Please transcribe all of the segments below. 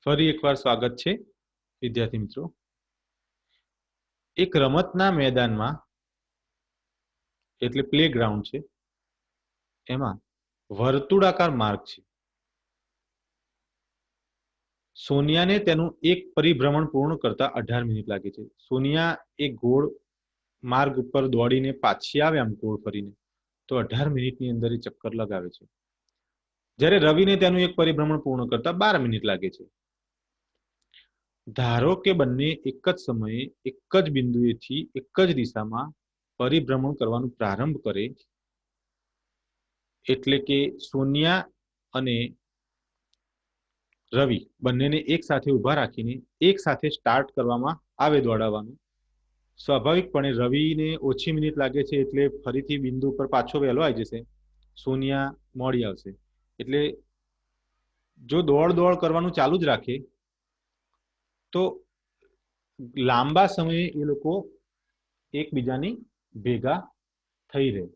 ફરી એકવાર સ્વાગત છે વિદ્યાર્થી મિત્રો। એક રમતના મેદાનમાં એટલે પ્લેગ્રાઉન્ડ છે, એમાં વર્તુળાકાર માર્ગ છે। સોનિયાને તેનું એક પરિભ્રમણ પૂર્ણ કરતા 18 મિનિટ લાગે છે। સોનિયા એક ગોળ માર્ગ ઉપર દોડીને પાછી આવે આમ ગોળ ફરીને તો 18 મિનિટની અંદર એ ચક્કર લગાવે છે, જ્યારે રવિને તેનું એક પરિભ્રમણ પૂર્ણ કરતા 12 મિનિટ લાગે છે। ધારો કે બંને એક જ સમયે એક જ બિંદુએથી એક જ દિશામાં પરિભ્રમણ કરવાનું પ્રારંભ કરે, એટલે કે સોનિયા અને રવિ બંનેને એક સાથે ઊભા રાખીને એક સાથે સ્ટાર્ટ કરવામાં આવે દોડાવવાનું। સ્વાભાવિકપણે રવિને ઓછી મિનિટ લાગે છે એટલે ફરીથી બિંદુ પર પાછો વહેલો આવી જશે, સોનિયા મોડી આવશે। એટલે જો દોડ કરવાનું ચાલુ જ રાખે તો લાંબા સમયે એ લોકો એકબીજાની ભેગા થઈ રહે,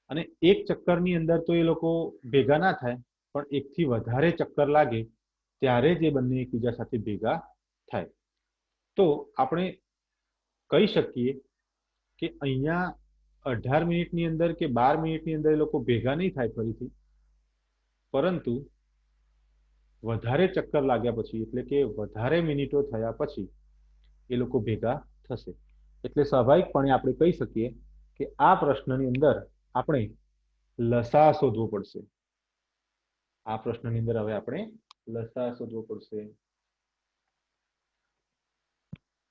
અને એક ચક્કરની અંદર તો એ લોકો ભેગા ના થાય, પણ એકથી વધારે ચક્કર લાગે ત્યારે જ એ બંને એકબીજા સાથે ભેગા થાય। તો આપણે કહી શકીએ કે અહીંયા 18 મિનિટની અંદર કે 12 મિનિટની અંદર એ લોકો ભેગા નહીં થાય ફરીથી, પરંતુ વધારે ચક્કર લાગ્યા પછી એટલે કે વધારે મિનિટો થયા પછી એ લોકો ભેગા થશે। એટલે સ્વાભાવિકપણે આપણે કહી શકીએ કે આ પ્રશ્નની અંદર આપણે લસા શોધવો પડશે। આ પ્રશ્નની અંદર હવે આપણે લસા શોધવો પડશે।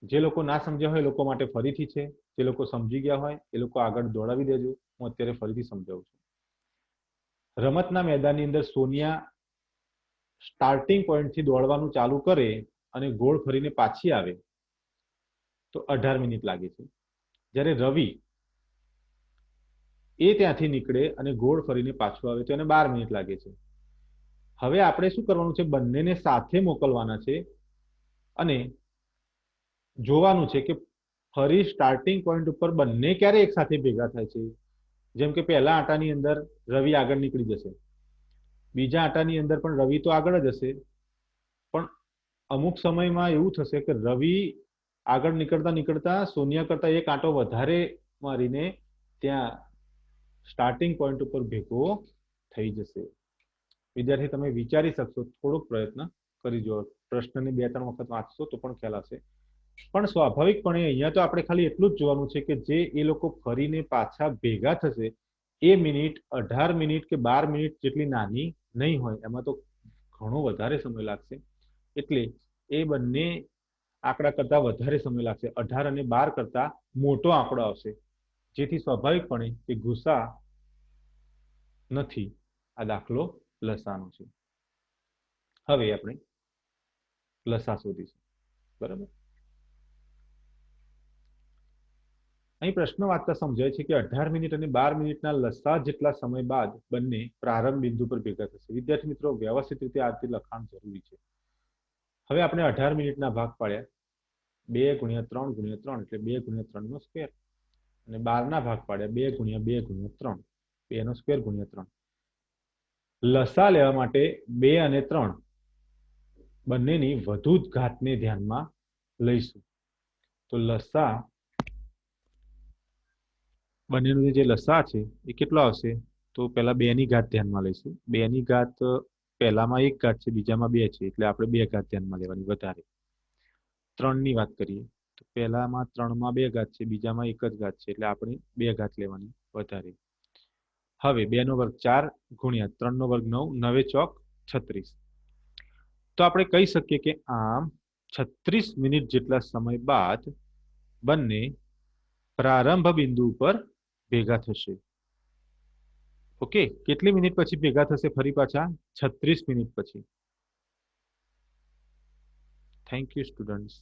જે લોકો ના સમજ્યા હોય એ લોકો માટે ફરીથી છે, જે લોકો સમજી ગયા હોય એ લોકો આગળ દોડાવી દેજો, હું અત્યારે ફરીથી સમજાવું છું। રમતના મેદાનની અંદર સોનિયા સ્ટાર્ટિંગ પોઈન્ટથી દોડવાનું ચાલુ કરે અને ગોળ ફરીને પાછી આવે તો 18 મિનિટ લાગે છે, જ્યારે રવિ એ ત્યાંથી નીકળે અને ગોળ ફરીને પાછું આવે તો એને 12 મિનિટ લાગે છે। હવે આપણે શું કરવાનું છે, બંનેને સાથે મોકલવાના છે અને જોવાનું છે કે ફરી સ્ટાર્ટિંગ પોઈન્ટ ઉપર બંને ક્યારે એક સાથે ભેગા થાય છે। જેમ કે પહેલા આંટાની અંદર રવિ આગળ નીકળી જશે, બીજા આંટાની અંદર પણ રવિ તો આગળ જ હશે, પણ અમુક સમયમાં એવું થશે કે રવિ આગળ નીકળતા સોનિયા કરતા એક આંટો વધારે મારીને ત્યાં સ્ટાર્ટિંગ પોઈન્ટ ઉપર ભેગો થઈ જશે। વિદ્યાર્થી તમે વિચારી શકશો, થોડોક પ્રયત્ન કરી જુઓ, પ્રશ્નને 2-3 વખત વાંચશો તો પણ ખ્યાલ આવશે। પણ સ્વાભાવિકપણે અહીંયા તો આપણે ખાલી એટલું જ જોવાનું છે કે જે એ લોકો ફરીને પાછા ભેગા થશે એ મિનિટ 18 મિનિટ કે 12 મિનિટ જેટલી નાની નહીં હોય, એમાં તો ઘણો વધારે સમય લાગશે। એટલે એ બંને આંકડા કરતા વધારે સમય લાગશે, 18 અને 12 કરતા મોટો આંકડો આવશે, જેથી સ્વાભાવિકપણે એ ગુસા નથી, આ દાખલો લસાનો છે। હવે આપણે લસા શોધીશું, બરાબર। અહીં પ્રશ્ન વાંચતા સમજાય છે કે 18 મિનિટ અને 12 મિનિટના લસા જેટલા સમય બાદ બંને પ્રારંભ બિંદુ પર ભેગા થશે। વિદ્યાર્થી મિત્રો, વ્યવસ્થિત રીતે આ રીતે લખાણ જરૂરી છે। હવે આપણે 18 મિનિટના ભાગ પાડ્યા, 2 × 3 × 3 એટલે 2 × 3 નો સ્ક્વેર, અને 12 ના ભાગ પાડ્યા 2 × 2 × 3, 2 નો સ્ક્વેર × 3। લસા લેવા માટે 2 અને 3 બંનેની વધુ જ ઘાતને ધ્યાનમાં લઈશું, તો લસા બંનેનો જે લસા છે એ કેટલો આવશે, તો પહેલા 2 ની ઘાત ધ્યાનમાં લઈશું। 2 ની ઘાત પહેલામાં 1 ઘાત છે, બીજામાં 2 છે, એટલે આપણે 2 ઘાત ધ્યાનમાં લેવાની વધારે। 3 ની વાત કરીએ તો પહેલામાં 3 માં 2 ઘાત છે, બીજામાં 1 જ ઘાત છે, એટલે આપણે 2 ઘાત લેવાની વધારે। હવે 2 નો વર્ગ 4 ગુણ્યા 3 નો વર્ગ 9, 9 ચોક 36। તો આપણે કહી શકીએ કે આમ 36 મિનિટ જેટલા સમય બાદ બંને પ્રારંભ બિંદુ પર ભેગા થશે। ઓકે, કેટલી મિનિટ પછી ભેગા થશે ફરી પાછા? 36 મિનિટ પછી। Thank you students.